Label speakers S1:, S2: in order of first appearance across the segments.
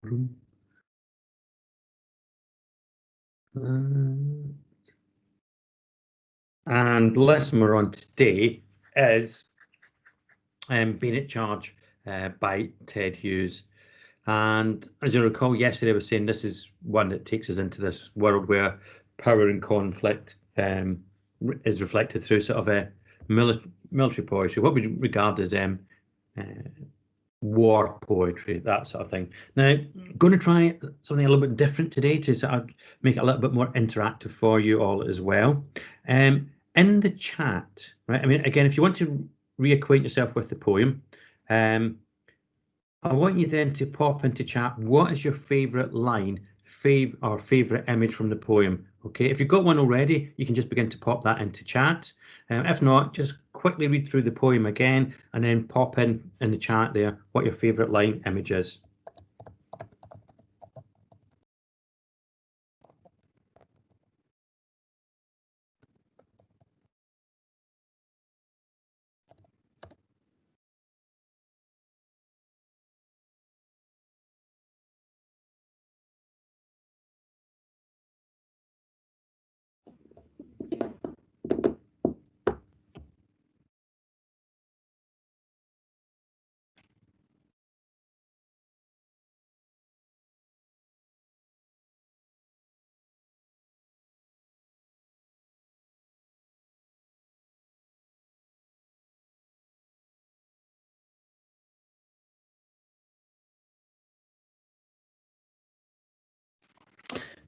S1: And the lesson we're on today is Bayonet Charge by Ted Hughes. And as you recall, yesterday I was saying this is one that takes us into this world where power and conflict is reflected through sort of a military poetry, what we regard as uh, war poetry, that sort of thing. Now, I'm going to try something a little bit different today to sort of make it a little bit more interactive for you all as well. In the chat, right? I mean, again, if you want to reacquaint yourself with the poem, I want you then to pop into chat. What is your favourite line, or favourite image from the poem? Okay, if you've got one already, you can just begin to pop that into chat. If not, just quickly read through the poem again and then pop in the chat there what your favourite line image is.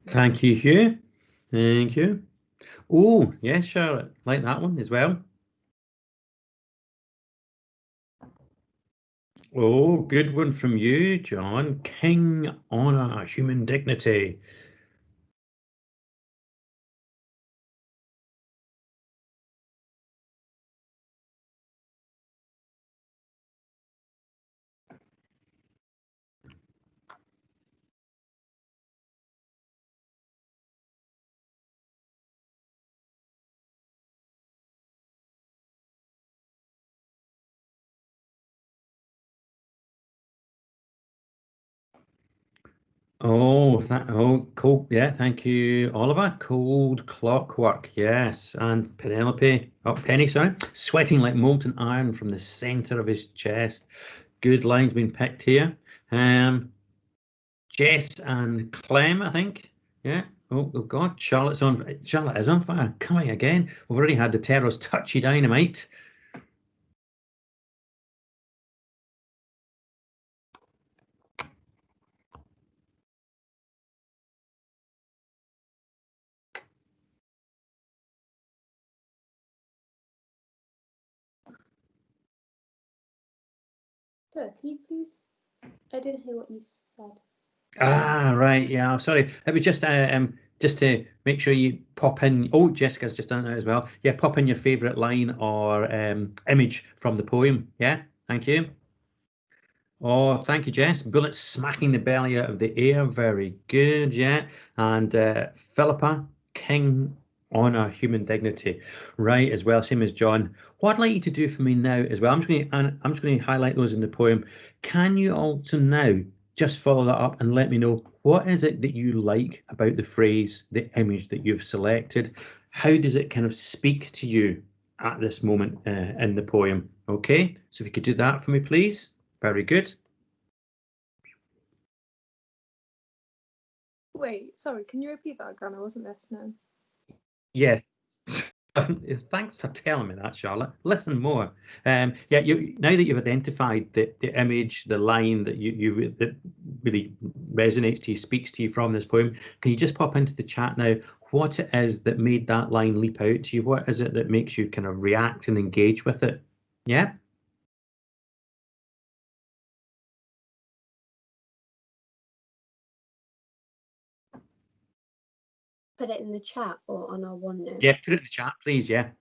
S1: Thank you, Hugh. Thank you. Oh, yes, Charlotte, like that one as well. Oh, good one from you, John. King, honour, human dignity. Oh, cold. Yeah, thank you, Oliver. Cold clockwork, yes. And Penelope, Penny, sorry, sweating like molten iron from the center of his chest. Good lines being picked here. Um, Jess and Clem, I think. Yeah. Oh God, Charlotte's on. Charlotte is on fire. Coming again. We've already had the terror's touchy dynamite.
S2: Sir, can you please? I didn't hear what you said.
S1: Ah, right. Yeah. Sorry. It was just to make sure you pop in. Oh, Jessica's just done it as well. Yeah, pop in your favourite line or image from the poem. Yeah. Thank you. Oh, thank you, Jess. Bullets smacking the belly out of the air. Very good. Yeah. And Philippa, King, honor, human dignity. Right, as well. Same as John. What I'd like you to do for me now as well. I'm just going to highlight those in the poem. Can you also now just follow that up and let me know what is it that you like about the phrase, the image that you've selected? How does it kind of speak to you at this moment in the poem? Okay. So if you could do that for me, please. Very good.
S2: Wait, sorry, can you repeat that again? I wasn't listening.
S1: Yeah. Thanks for telling me that, Charlotte. Listen more. Yeah, now that you've identified the image, the line that really resonates to you, speaks to you from this poem, can you just pop into the chat now what it is that made that line leap out to you? What is it that makes you kind of react and engage with it? Yeah.
S2: Put it in the chat or on our OneNote.
S1: Yeah, put it in the chat, please. Yeah.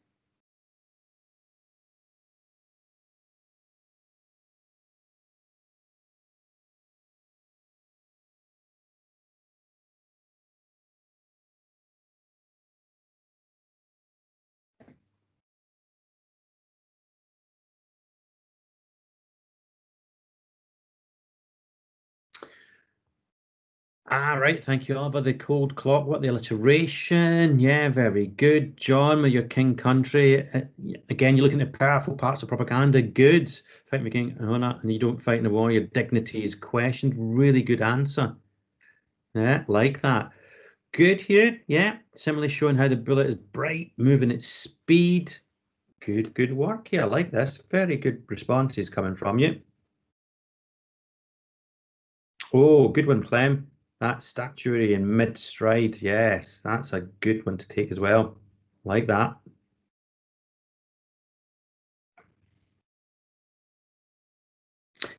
S1: Right. Thank you, Oliver. The cold clock. What the alliteration? Yeah, very good. John, with your king country. Again, you're looking at powerful parts of propaganda. Good. Fight making honor, and you don't fight in a war. Your dignity is questioned. Really good answer. Yeah, like that. Good here. Yeah. Similarly showing how the bullet is bright, moving at speed. Good work here. I like this. Very good responses coming from you. Oh, good one, Clem. That statuary in mid-stride. Yes, that's a good one to take as well. Like that.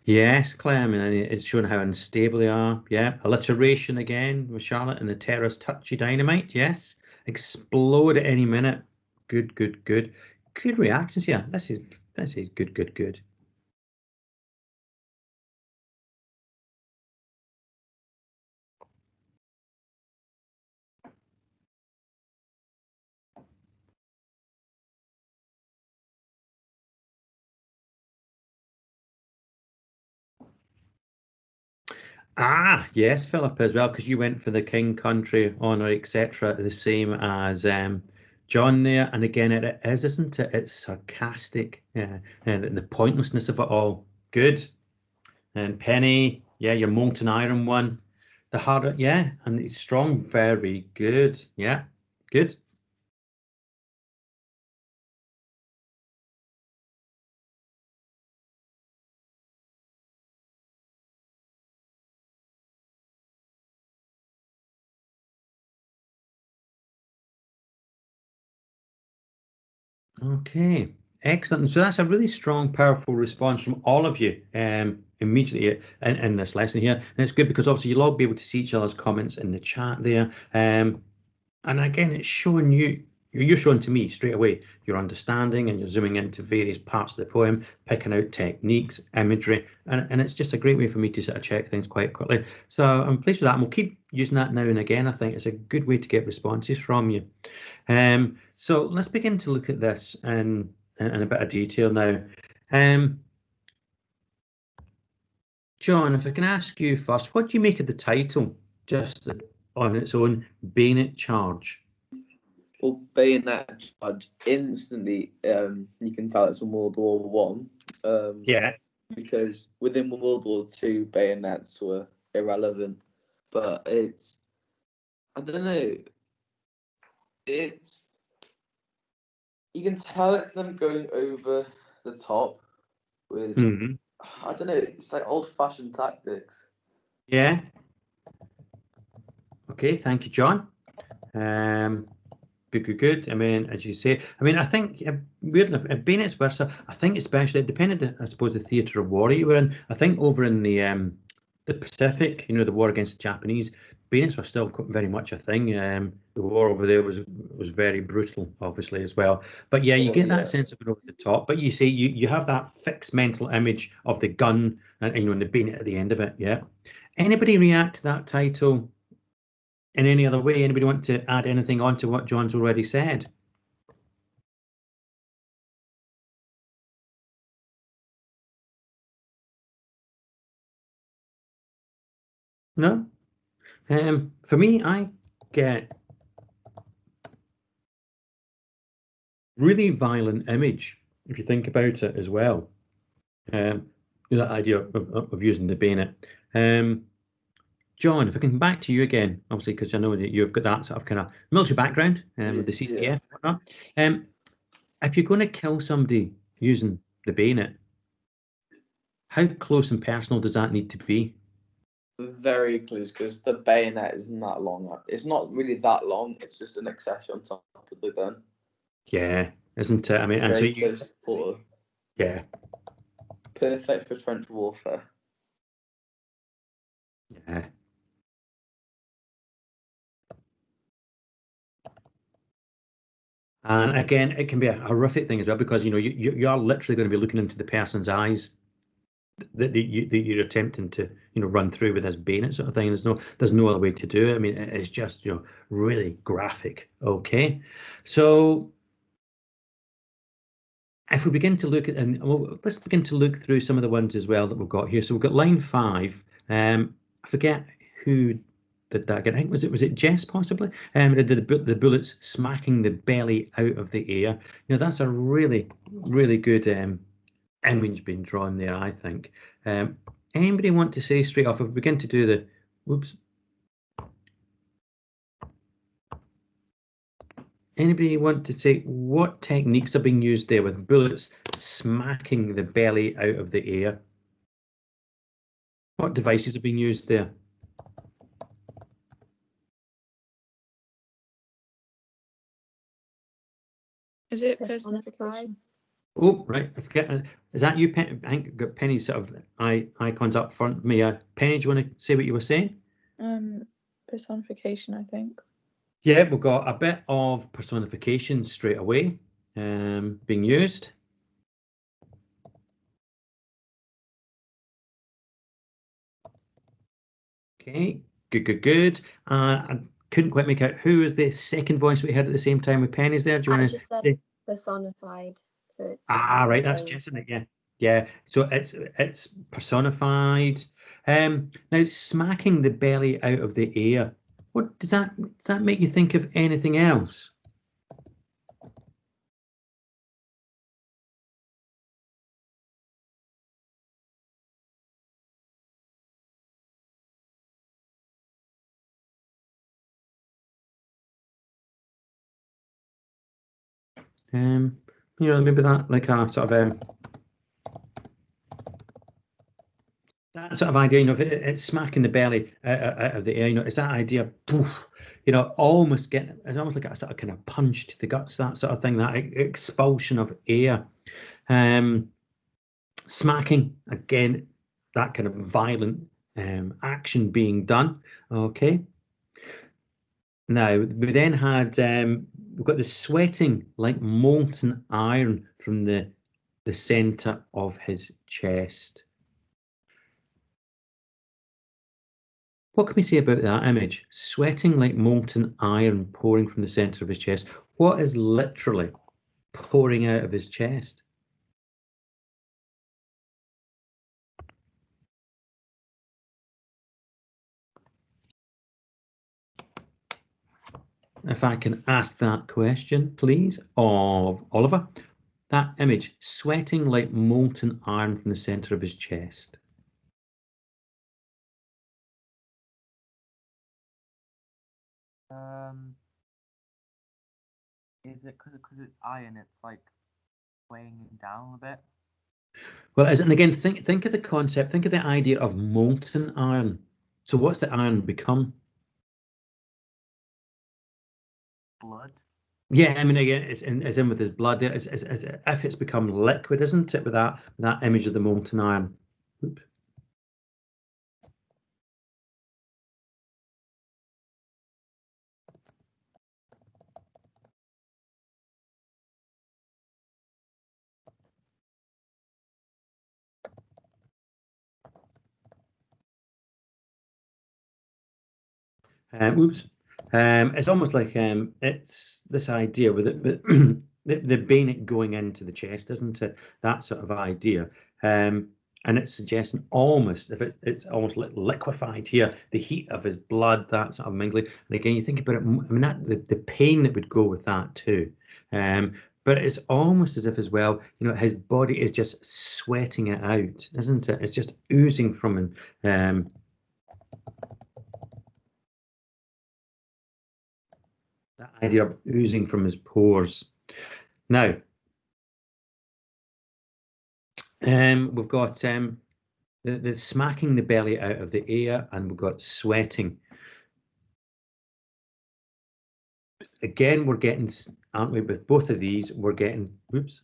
S1: Yes, Clem, and it's showing how unstable they are. Yeah, alliteration again with Charlotte and the terrorist touchy dynamite. Yes, explode at any minute. Good. Good reactions here. This is good. Yes, Philip, as well, because you went for the king, country, honour, etc., the same as John there. And again, it is, isn't it? It's sarcastic, and the pointlessness of it all. Good. And Penny, yeah, your molten iron one. The harder, yeah, and it's strong, very good. Yeah, good. Okay, excellent. So that's a really strong, powerful response from all of you immediately in this lesson here. And it's good because obviously you'll all be able to see each other's comments in the chat there. And again, it's showing you're showing to me straight away your understanding, and you're zooming into various parts of the poem, picking out techniques, imagery, and it's just a great way for me to sort of check things quite quickly. So I'm pleased with that, and we'll keep using that now and again. I think it's a good way to get responses from you. So let's begin to look at this in a bit of detail now. John, if I can ask you first, what do you make of the title, just on its own, Bayonet Charge?
S3: Well, Bayonet Charge, instantly, you can tell it's from World War One.
S1: Yeah.
S3: Because within World War Two, bayonets were irrelevant. But I don't know, you can tell it's them going over the top with, I don't know, it's like old-fashioned tactics.
S1: Yeah. Okay, thank you, John. Good. I mean, as you say, I mean, I think weirdly, bayonets were so. I think especially it depended, I suppose, the theatre of war you were in. I think over in the Pacific, the war against the Japanese, bayonets were still very much a thing. The war over there was very brutal, obviously, as well. But yeah, you get that sense of it over the top. But you see, you have that fixed mental image of the gun and the bayonet at the end of it. Yeah. Anybody react to that title in any other way? Anybody want to add anything on to what John's already said? No? For me, I get really violent image, if you think about it as well. That idea of using the bayonet. John, if I can come back to you again, obviously, because I know that you've got that sort of kind of military background with the CCF and whatnot. If you're going to kill somebody using the bayonet, how close and personal does that need to be?
S3: Very close, because the bayonet isn't that long. It's not really that long. It's just an accessory on top of the gun.
S1: Yeah, isn't it? I mean, and so
S3: very close quarter.
S1: Yeah.
S3: Perfect for trench warfare.
S1: Yeah. And again, it can be a horrific thing as well, because you are literally going to be looking into the person's eyes that you're attempting to run through with this bayonet sort of thing. There's no other way to do it. I mean, it's just really graphic. Okay, so if we begin to look at, let's begin to look through some of the ones as well that we've got here. So we've got line 5. I forget who did that again. I think was it Jess possibly? Did the bullets smacking the belly out of the air. You know, that's a really good image being drawn there, I think. Anybody want to say straight off if we begin to do the whoops? Anybody want to say what techniques are being used there with bullets smacking the belly out of the air? What devices are being used there?
S4: Is it personification?
S1: Oh, right. I forget. Is that you, Penny? I think I've got Penny's sort of icons up front of me. Penny, do you want to say what you were saying?
S4: Personification, I think.
S1: Yeah, we've got a bit of personification straight away being used. Okay, good. I couldn't quite make out who was the second voice we had at the same time with Penny's there. Do you want to say?
S2: Personified. So it's
S1: right, that's Jess, isn't it? Yeah. So it's personified. Now smacking the belly out of the air. What does that make you think of anything else? You know, maybe that like a sort of that sort of idea, you know, if it's smacking the belly out of the air, you know, it's that idea, poof, you know, almost getting, it's almost like a sort of kind of punch to the guts, that sort of thing, that expulsion of air. Smacking, again, that kind of violent action being done. Okay. Now, we then had, we've got the sweating like molten iron from the center of his chest. What can we say about that image? Sweating like molten iron pouring from the center of his chest. What is literally pouring out of his chest? If I can ask that question, please, of Oliver. That image, sweating like molten iron from the center of his chest.
S5: Is it because it's iron? It's like weighing it down a bit.
S1: Well, and again, think of the concept. Think of the idea of molten iron. So, what's the iron become?
S5: Blood.
S1: Yeah, I mean, again, it's in with his blood. There, it's if it's become liquid, isn't it? With that image of the molten iron. Oops. It's almost like it's this idea with it, the bayonet going into the chest, isn't it? That sort of idea. And it's suggesting almost, if it's almost liquefied here, the heat of his blood, that sort of mingling. And again, you think about it, I mean, the pain that would go with that too. But it's almost as if as well, you know, his body is just sweating it out, isn't it? It's just oozing from him. That idea of oozing from his pores. Now, we've got the smacking the belly out of the air, and we've got sweating. Again, we're getting, aren't we, with both of these, we're getting, oops,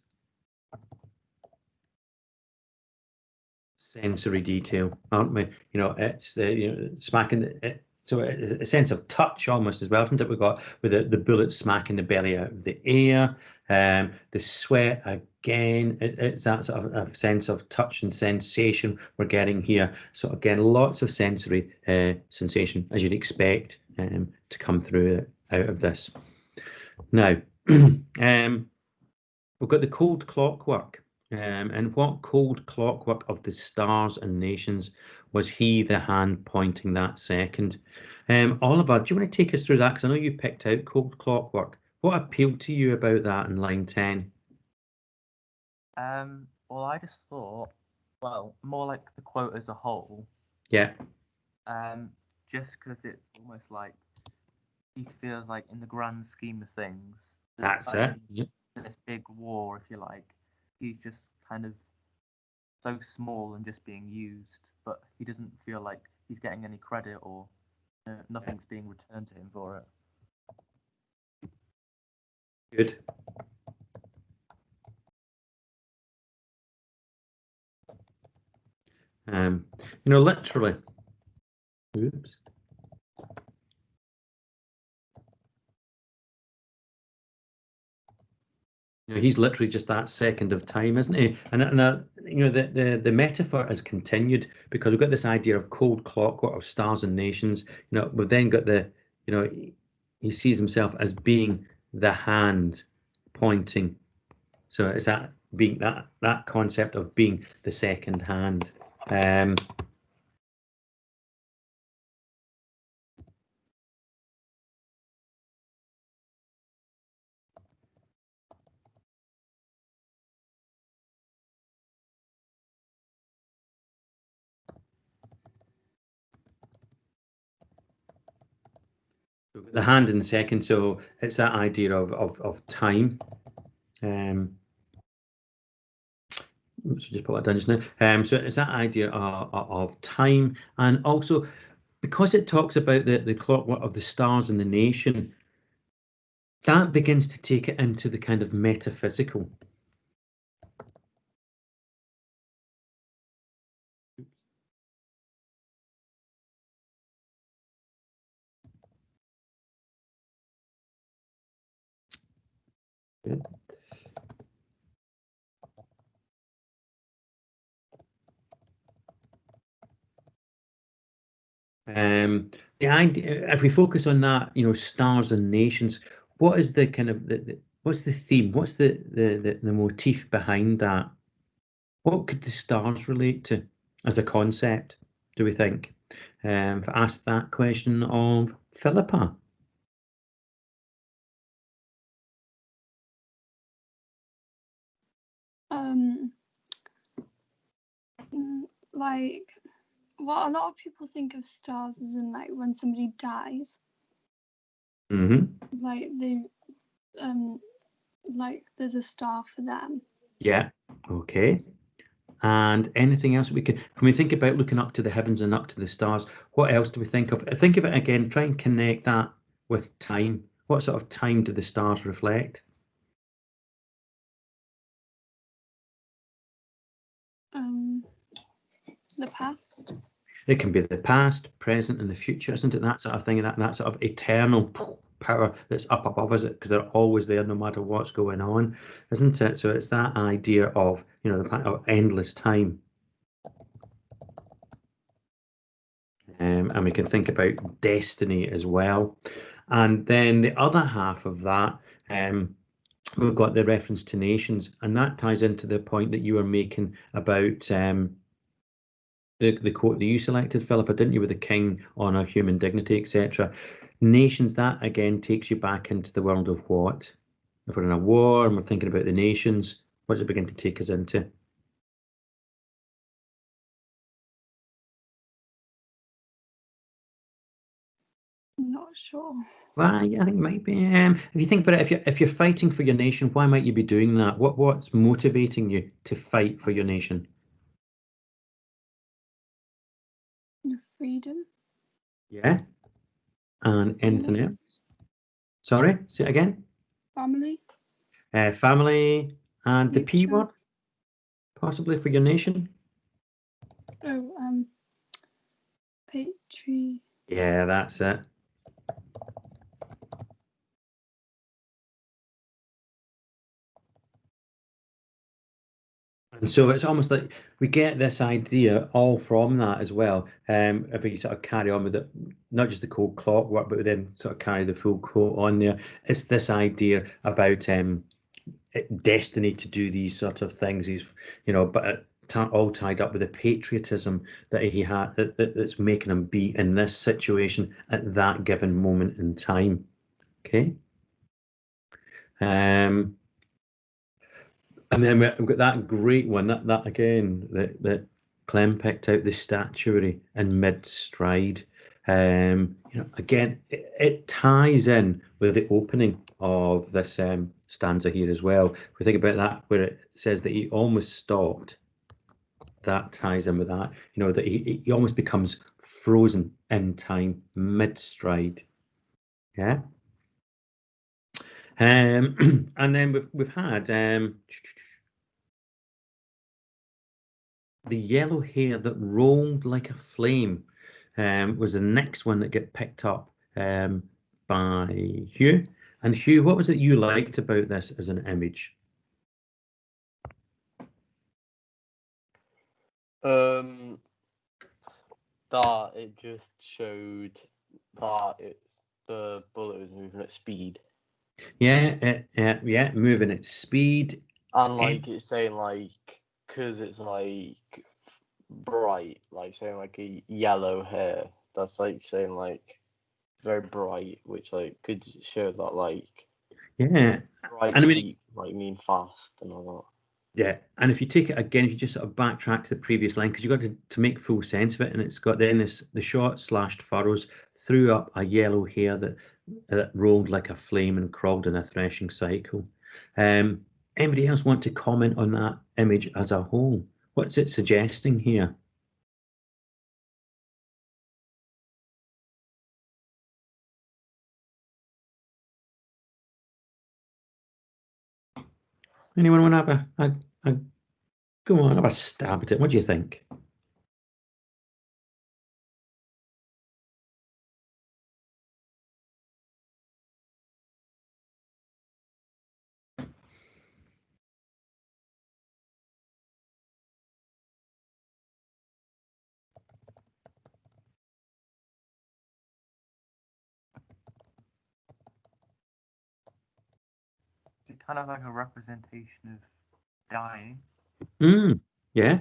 S1: sensory detail, aren't we? You know, it's the smacking it. So a sense of touch almost as well, isn't it? We've got with the bullet smacking the belly out of the air, the sweat again. It's that sort of a sense of touch and sensation we're getting here. So again, lots of sensory sensation as you'd expect to come through out of this. Now, we've got the cold clockwork. And what cold clockwork of the stars and nations Was he the hand pointing that second? Oliver, do you want to take us through that? Because I know you picked out cold clockwork. What appealed to you about that in line 10?
S5: Well, I just thought, well, more like the quote as a whole.
S1: Yeah.
S5: Just because it's almost like he feels like in the grand scheme of things,
S1: That's it.
S5: This big war, if you like, he's just kind of so small and just being used, but he doesn't feel like he's getting any credit or nothing's being returned to him for it.
S1: Good. Literally. Oops. He's literally just that second of time, isn't he? And the metaphor is continued because we've got this idea of cold clockwork of stars and nations. We've then got he sees himself as being the hand pointing. So it's that being that concept of being the second hand. The hand in the second, so it's that idea of time. So just put that down just now. So it's that idea of time, and also because it talks about the clockwork of the stars and the nation, that begins to take it into the kind of metaphysical. Good. The idea, if we focus on that, stars and nations, what is the kind of what's the theme? What's the motif behind that? What could the stars relate to as a concept, do we think? If I ask that question of Philippa.
S4: Like what a lot of people think of stars as in like when somebody dies. Like they like there's a star for them.
S1: Yeah. Okay. And anything else when we think about looking up to the heavens and up to the stars, what else do we think of? Think of it again, try and connect that with time. What sort of time do the stars reflect?
S4: The past.
S1: It can be the past, present, and the future, isn't it? That sort of thing, that sort of eternal power that's up above us, because they're always there no matter what's going on, isn't it? So it's that idea of of endless time. And we can think about destiny as well. And then the other half of that, we've got the reference to nations, and that ties into the point that you were making about the quote that you selected, Philippa, didn't you, with the king, honour, human dignity, etc. Nations, that again takes you back into the world of what? If we're in a war and we're thinking about the nations, what does it begin to take us into?
S4: Not sure.
S1: Well, I think it might be. If you think about it, if you're fighting for your nation, why might you be doing that? What's motivating you to fight for your nation?
S4: Freedom.
S1: Yeah. And anything else? Sorry, say it again.
S4: Family.
S1: Family and the P
S4: Future.
S1: word, possibly for your nation.
S4: Oh, patri.
S1: Yeah, that's it. And so it's almost like we get this idea all from that as well. If we sort of carry on with it, not just the cold clockwork, but we then sort of carry the full quote on there. It's this idea about destiny to do these sort of things. But all tied up with the patriotism that he had, that's making him be in this situation at that given moment in time. Okay. And then we've got that great one, that again, that Clem picked out, the statuary in mid-stride. Again, it ties in with the opening of this stanza here as well. If we think about that, where it says that he almost stopped, that ties in with that. That he almost becomes frozen in time, mid-stride. Yeah. And then we've had the yellow hair that rolled like a flame, was the next one that get picked up by Hugh. And Hugh, what was it you liked about this as an image?
S6: That it just showed that the bullet was moving at speed.
S1: Yeah, moving at speed.
S6: And like it's saying like, because it's like bright, like saying like a yellow hair. That's like saying like very bright, which like could show that like bright
S1: and I mean,
S6: heat like mean fast and all that.
S1: Yeah, and if you take it again, if you just sort of backtrack to the previous line, because you've got to make full sense of it, and it's got then the short slashed furrows threw up a yellow hair that rolled like a flame and crawled in a threshing cycle. Anybody else want to comment on that image as a whole? What's it suggesting here? Anyone want to have a go on, have a stab at it? What do you think?
S5: It's kind of like a representation of dying.
S1: Yeah.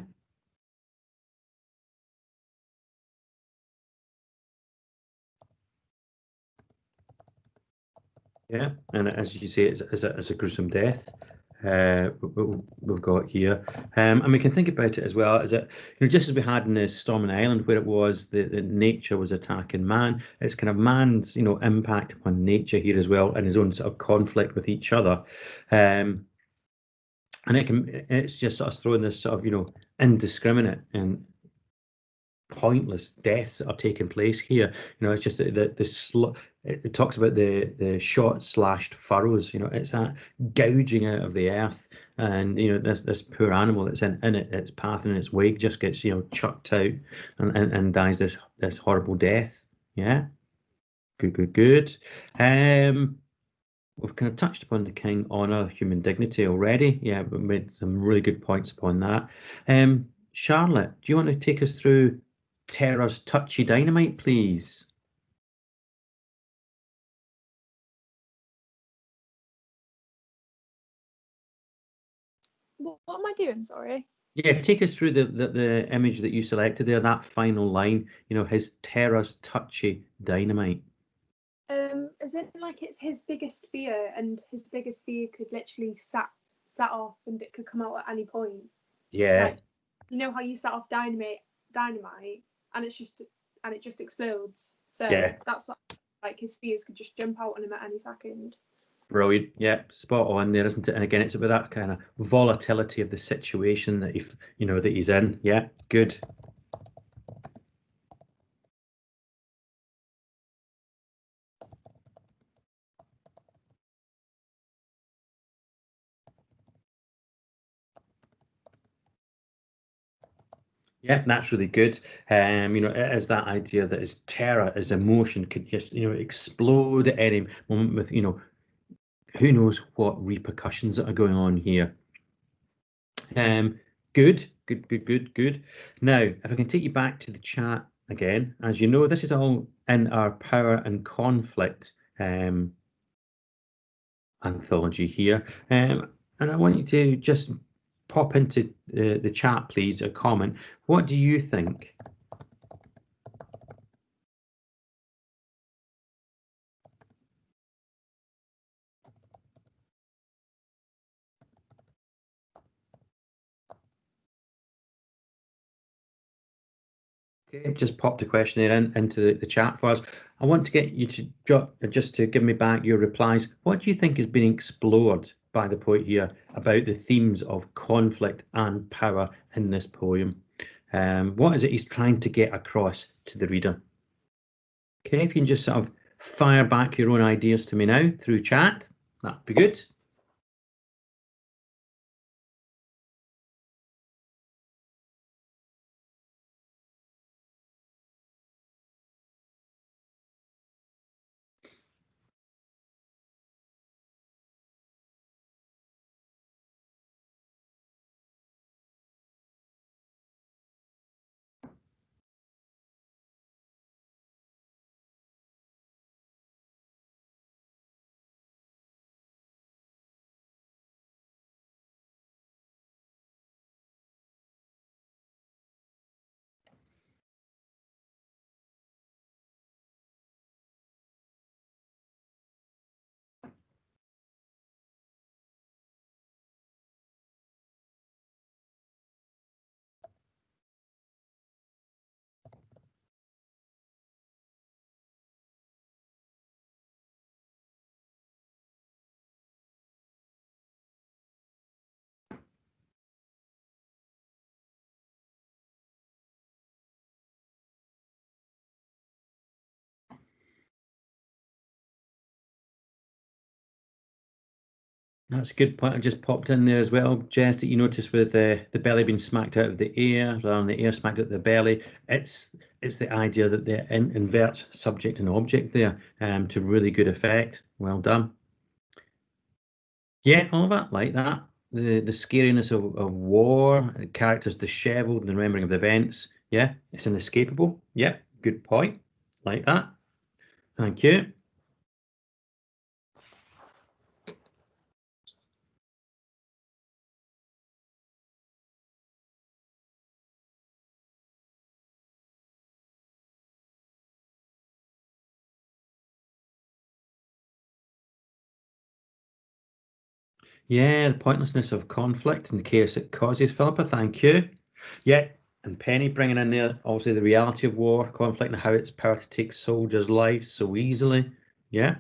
S1: Yeah, and as you say, it's a gruesome death we've got here, and we can think about it as well as just as we had in the Storm on Island, where it was the nature was attacking man. It's kind of man's impact upon nature here as well, and his own sort of conflict with each other, and it's just sort of throwing this sort of indiscriminate and pointless deaths that are taking place here. It's just it talks about the short slashed furrows. It's that gouging out of the earth, and this poor animal that's in its path and its wake just gets chucked out and dies this horrible death. Yeah, good. We've kind of touched upon the king, honor, human dignity already. Yeah, we made some really good points upon that. Charlotte, do you want to take us through Terra's touchy dynamite, please?
S2: What am I doing? Sorry.
S1: Yeah, take us through the image that you selected there, that final line, his Terra's touchy dynamite.
S2: As in like it's his biggest fear, and his biggest fear could literally set off, and it could come out at any point.
S1: Yeah.
S2: Like, how you set off dynamite, and it just explodes. So
S1: Yeah.
S2: that's what, like, his fears could just jump out on him at any second.
S1: Brilliant. Yeah, spot on there, isn't it? And again, it's about that kind of volatility of the situation that that he's in. Yeah, good. Yeah, that's really good. It is that idea that his terror, his emotion could just, explode at any moment with, who knows what repercussions that are going on here. Good. Now, if I can take you back to the chat again, as you know, this is all in our Power and Conflict anthology here. And I want you to just pop into the chat, please, a comment. What do you think? Okay, just popped a question there into the chat for us. I want to get you to just to give me back your replies. What do you think is being explored by the poet here about the themes of conflict and power in this poem? What is it he's trying to get across to the reader? Okay, if you can just sort of fire back your own ideas to me now through chat, that'd be good. That's a good point. I just popped in there as well, Jess, that you noticed with the belly being smacked out of the air rather than the air smacked out of the belly. It's the idea that they invert subject and object there to really good effect. Well done. Yeah, all of that, like that. The scariness of war, the characters dishevelled and the remembering of the events. Yeah, it's inescapable. Yeah, good point. Like that. Thank you. Yeah, the pointlessness of conflict and the chaos it causes, Philippa, thank you. Yeah, and Penny bringing in there, obviously, the reality of war, conflict, and how it's power to take soldiers' lives so easily. Yeah.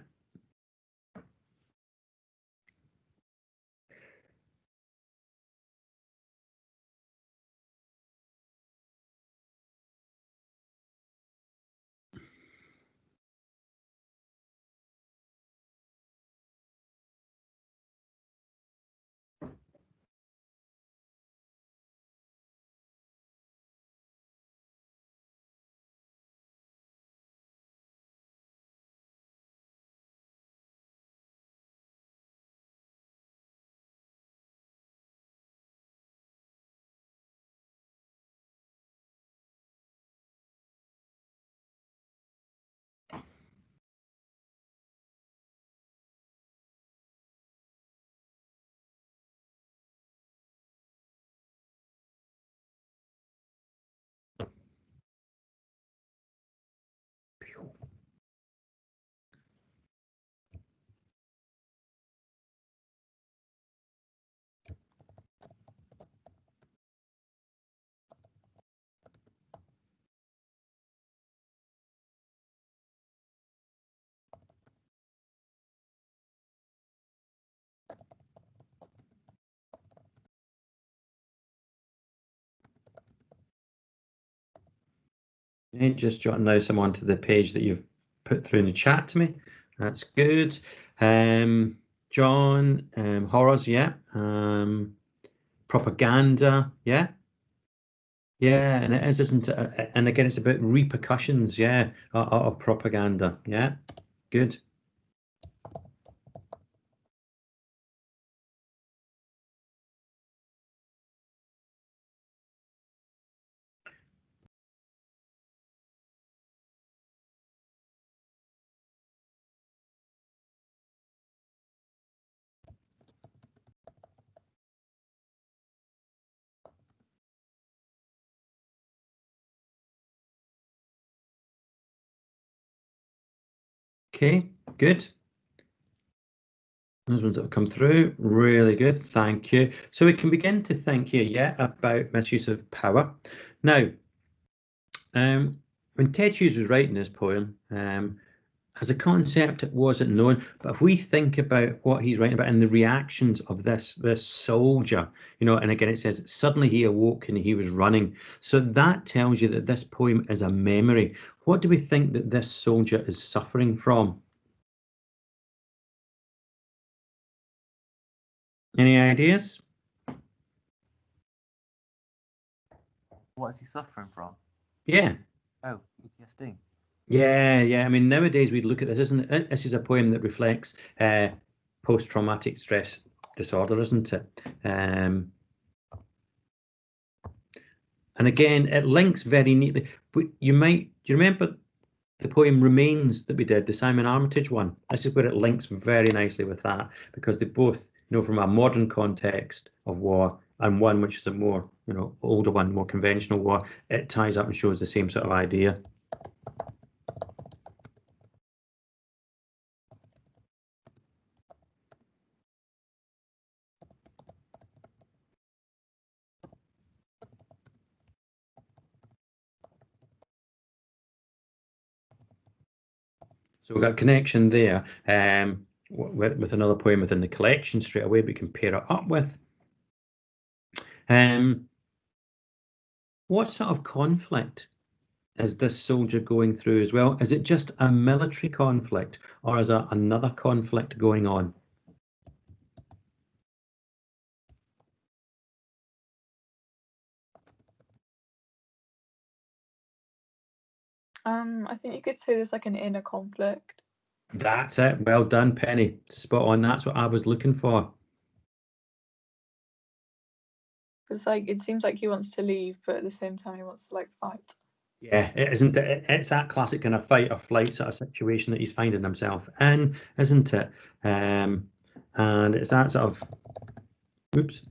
S1: Just jotting now some onto the page that you've put through in the chat to me. That's good. John, horrors, yeah. Propaganda, yeah. Yeah, and it is, isn't it? And again, it's about repercussions, yeah, of propaganda. Yeah, good. Okay, good. Those ones that have come through, really good, thank you. So we can begin to think here, yeah, about misuse of power. Now, when Ted Hughes was writing this poem, as a concept, it wasn't known. But if we think about what he's writing about and the reactions of this soldier, you know, and again it says suddenly he awoke and he was running. So that tells you that this poem is a memory. What do we think that this soldier is suffering from? Any ideas?
S5: What is he suffering from?
S1: Yeah.
S5: Oh, PTSD.
S1: Yeah. I mean, nowadays we'd look at this, isn't it? This is a poem that reflects post-traumatic stress disorder, isn't it? And again, it links very neatly. Do you remember the poem Remains that we did, the Simon Armitage one? This is where it links very nicely with that, because they both, you know, from a modern context of war and one which is a more, you know, older one, more conventional war, it ties up and shows the same sort of idea. So we've got a connection there with another poem within the collection straight away we can pair it up with. What sort of conflict is this soldier going through as well? Is it just a military conflict, or is there another conflict going on?
S7: I think you could say there's like an inner conflict.
S1: That's it. Well done, Penny. Spot on. That's what I was looking for.
S7: It's like it seems like he wants to leave, but at the same time he wants to like fight.
S1: Yeah, it isn't it? It's that classic kind of fight or flight sort of situation that he's finding himself in, isn't it? And it's that sort of, oops.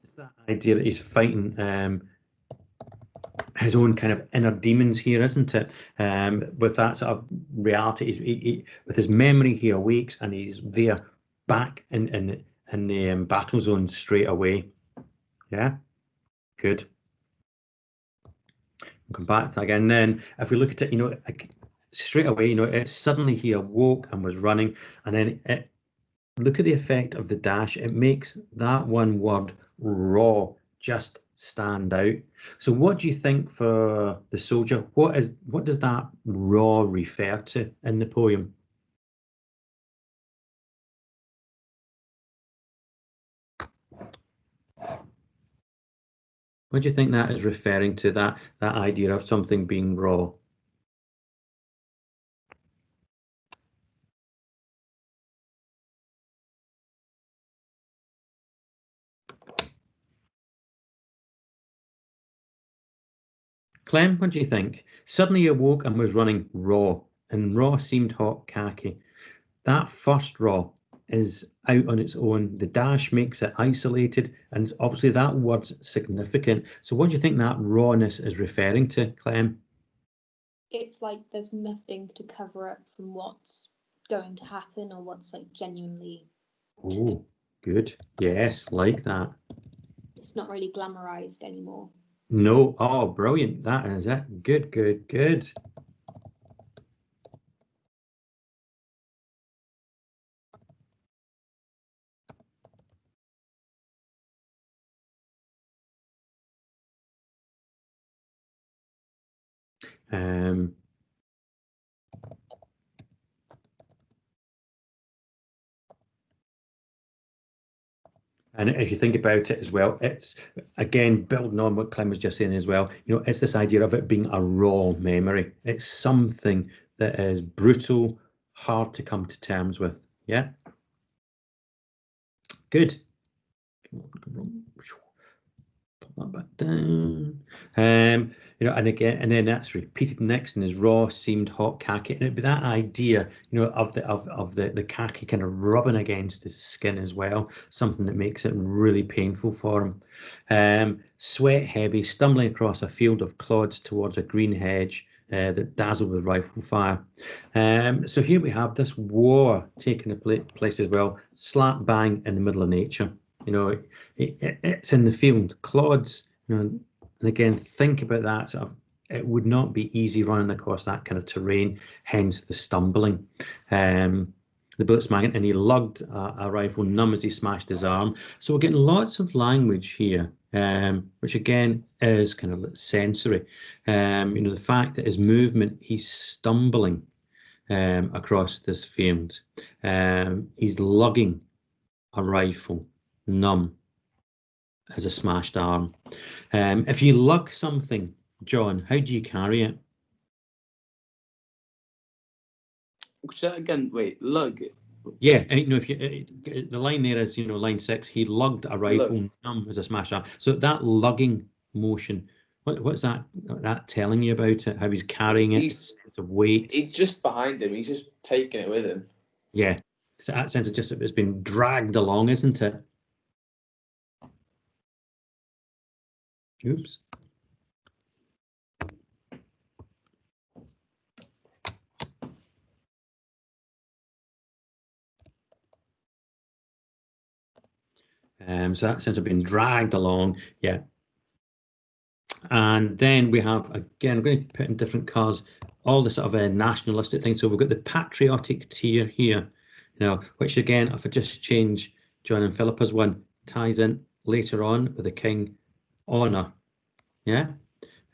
S1: It's that idea that he's fighting his own kind of inner demons here, isn't it? With that sort of reality, with his memory, he awakes and he's there, back in the battle zone straight away. Yeah, good. We'll come back to that again. Then, if we look at it, you know, straight away, you know, it suddenly he awoke and was running, and then look at the effect of the dash. It makes that one word raw just stand out. So what do you think for the soldier? What does that raw refer to in the poem? What do you think that is referring to, that idea of something being raw? Clem, what do you think? Suddenly he awoke and was running raw, and raw seemed hot khaki. That first raw is out on its own. The dash makes it isolated, and obviously that word's significant. So what do you think that rawness is referring to, Clem?
S8: It's like there's nothing to cover up from what's going to happen or what's like genuinely
S1: Oh, good. Yes, like that.
S8: It's not really glamorized anymore.
S1: No, oh, brilliant. That is it. Good. And if you think about it as well, it's again building on what Clem was just saying as well. You know, it's this idea of it being a raw memory. It's something that is brutal, hard to come to terms with. Yeah. Good. Put that back down. and again, and then that's repeated next in his raw, seamed hot khaki, and it'd be that idea, of the khaki kind of rubbing against his skin as well, something that makes it really painful for him. Sweat heavy, stumbling across a field of clods towards a green hedge that dazzled with rifle fire. So here we have this war taking place as well, slap bang in the middle of nature. It's in the field, clods, and again, think about that sort of, it would not be easy running across that kind of terrain, hence the stumbling. The bullet's maggot, and he lugged a rifle numb as he smashed his arm. So we're getting lots of language here, which again is kind of sensory. The fact that his movement, he's stumbling across this field. He's lugging a rifle numb as a smashed arm. If you lug something, John, how do you carry it?
S3: Again, wait, lug.
S1: Yeah, if you the line there is, line 6. He lugged a rifle numb as a smashed arm. So that lugging motion, what's that telling you about it? How he's carrying it? Sense of weight.
S3: It's just behind him. He's just taking it with him.
S1: Yeah, so that sense of just it's been dragged along, isn't it? Oops. So that sense of being dragged along, yeah. And then we have, again, I'm going to put in different colours, all the sort of nationalistic things. So we've got the patriotic tier here, which again, if I just change John and Philippa's one, ties in later on with the king honour, yeah.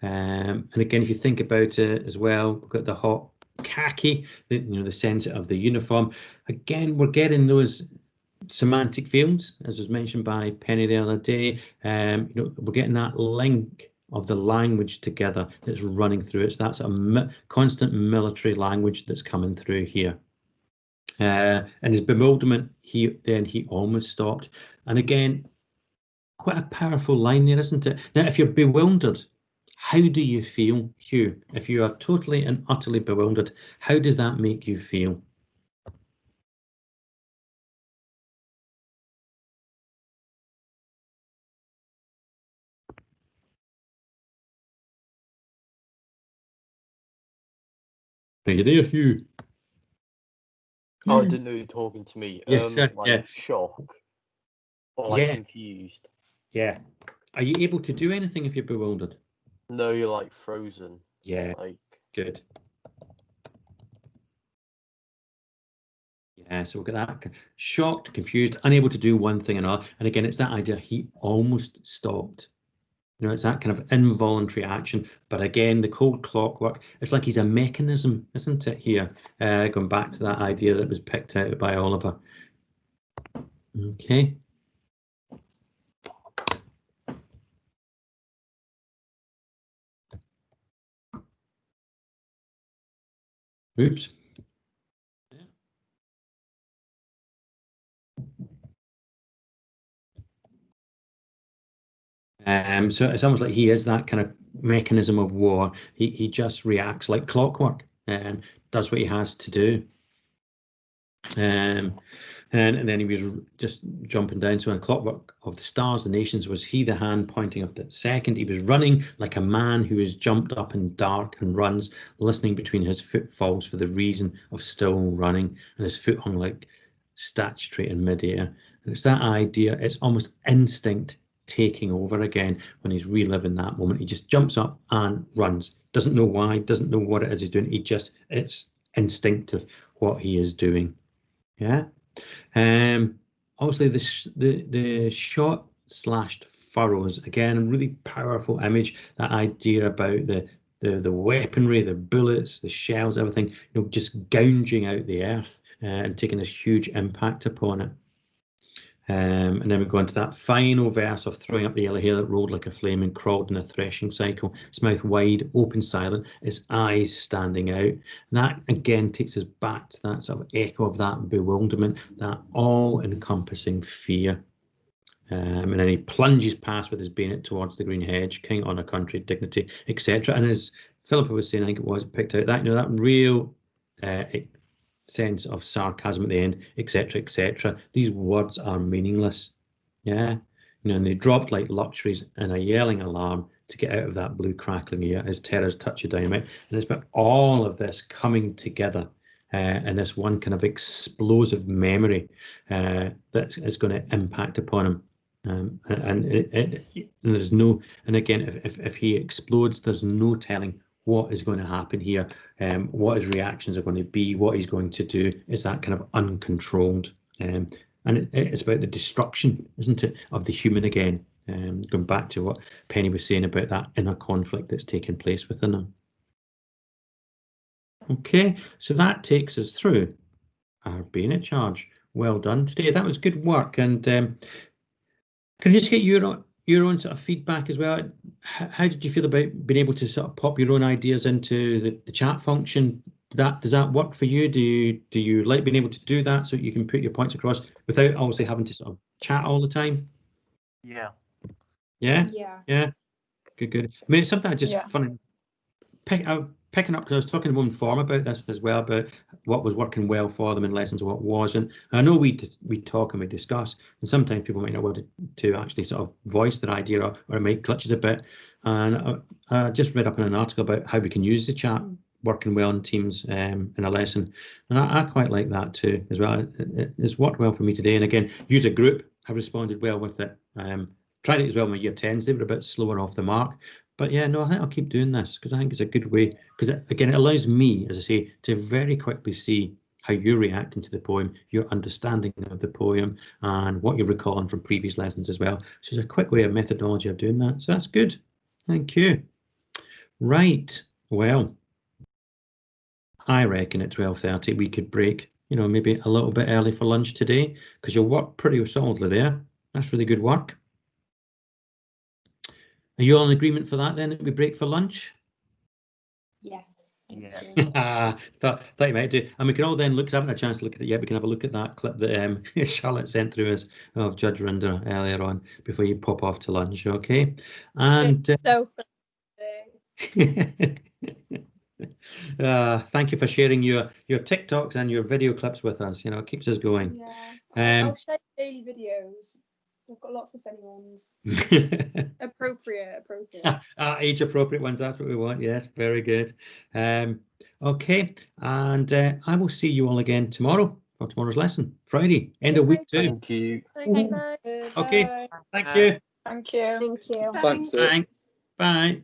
S1: And again, if you think about it as well, we've got the hot khaki, the sense of the uniform. Again, we're getting those semantic fields, as was mentioned by Penny the other day. We're getting that link of the language together that's running through it. So that's a constant military language that's coming through here. And his bewilderment, he almost stopped. And again, quite a powerful line there, isn't it? Now, if you're bewildered, how do you feel, Hugh? If you are totally and utterly bewildered, how does that make you feel? Are you there, Hugh?
S6: Oh, I didn't know you were talking to me.
S1: Yes, sir. Yeah.
S6: Shock. Or confused.
S1: Yeah. Are you able to do anything if you're bewildered?
S6: No, you're frozen.
S1: Yeah. Good. Yeah, so we'll get that. Shocked, confused, unable to do one thing or another. And again, it's that idea, he almost stopped. It's that kind of involuntary action. But again, the cold clockwork, it's like he's a mechanism, isn't it, here? Going back to that idea that was picked out by Oliver. Okay. Oops. So it's almost like he is that kind of mechanism of war. He just reacts like clockwork and does what he has to do. And then he was just jumping down. So in clockwork of the stars, the nations, was he the hand pointing of the second? He was running like a man who has jumped up in dark and runs, listening between his footfalls for the reason of still running, and his foot hung like statuary in midair. And it's that idea, it's almost instinct taking over again when he's reliving that moment. He just jumps up and runs. Doesn't know why, doesn't know what it is he's doing. It's instinctive what he is doing. Yeah. Obviously the shot slashed furrows, again, a really powerful image. That idea about the weaponry, the bullets, the shells, everything, just gouging out the earth and taking this huge impact upon it. And then we go into that final verse of throwing up the yellow hair that rolled like a flame and crawled in a threshing cycle, its mouth wide, open, silent, its eyes standing out. And that again takes us back to that sort of echo of that bewilderment, that all-encompassing fear. And then he plunges past with his bayonet towards the green hedge, king, honour, country, dignity, etc. And as Philippa was saying, I think it was, picked out that, you know, that real sense of sarcasm at the end, etc., etc. These words are meaningless. Yeah. You know, and they dropped like luxuries in a yelling alarm to get out of that blue crackling air as terrors touch a dynamite. And it's about all of this coming together and this one kind of explosive memory that is going to impact upon him. And there's no, and again, if he explodes, there's no telling what is going to happen here, what his reactions are going to be, what he's going to do. Is that kind of uncontrolled. And it's about the destruction, isn't it, of the human again. Going back to what Penny was saying about that inner conflict that's taking place within them. Okay, so that takes us through our bayonet charge. Well done today. That was good work. And can I just get your own sort of feedback as well? How did you feel about being able to sort of pop your own ideas into the chat function? Does that work for you? Do you like being able to do that so you can put your points across without obviously having to sort of chat all the time?
S5: Yeah.
S1: Yeah?
S2: Yeah.
S1: Yeah. Good. I mean, it's something I just funny picking up, because I was talking to one form about this as well, about what was working well for them in lessons and what wasn't. And I know we talk and we discuss, and sometimes people might not want to actually sort of voice their idea, or it might glitches a bit. And I just read up in an article about how we can use the chat working well in teams in a lesson, and I quite like that too as well. It's worked well for me today. And again, user group have responded well with it. Tried it as well with my year 10s. They were a bit slower off the mark. But yeah, no, I think I'll keep doing this because I think it's a good way. Because again, it allows me, as I say, to very quickly see how you're reacting to the poem, your understanding of the poem, and what you're recalling from previous lessons as well. So it's a quick way of methodology of doing that. So that's good. Thank you. Right. Well, I reckon at 12:30 we could break, you know, maybe a little bit early for lunch today, because you'll work pretty solidly there. That's really good work. Are you all in agreement for that then, that we break for lunch?
S8: Yes.
S5: Yeah.
S1: Thought you might do. And we can all then look, haven't had a chance to look at it yet, we can have a look at that clip that Charlotte sent through us of Judge Rinder earlier on before you pop off to lunch, okay? And
S2: It's so
S1: thank you for sharing your TikToks and your video clips with us. You know, it keeps us going.
S2: Yeah. I'll share daily videos. I've got lots of funny ones. Appropriate.
S1: Age appropriate ones, that's what we want. Yes, very good. Okay, and I will see you all again tomorrow for tomorrow's lesson, Friday, end of week 2.
S6: Thank you.
S2: Thanks,
S1: Okay,
S2: Bye.
S1: thank you.
S7: Thank you.
S8: Thank you.
S3: Thanks.
S1: Thanks. Bye.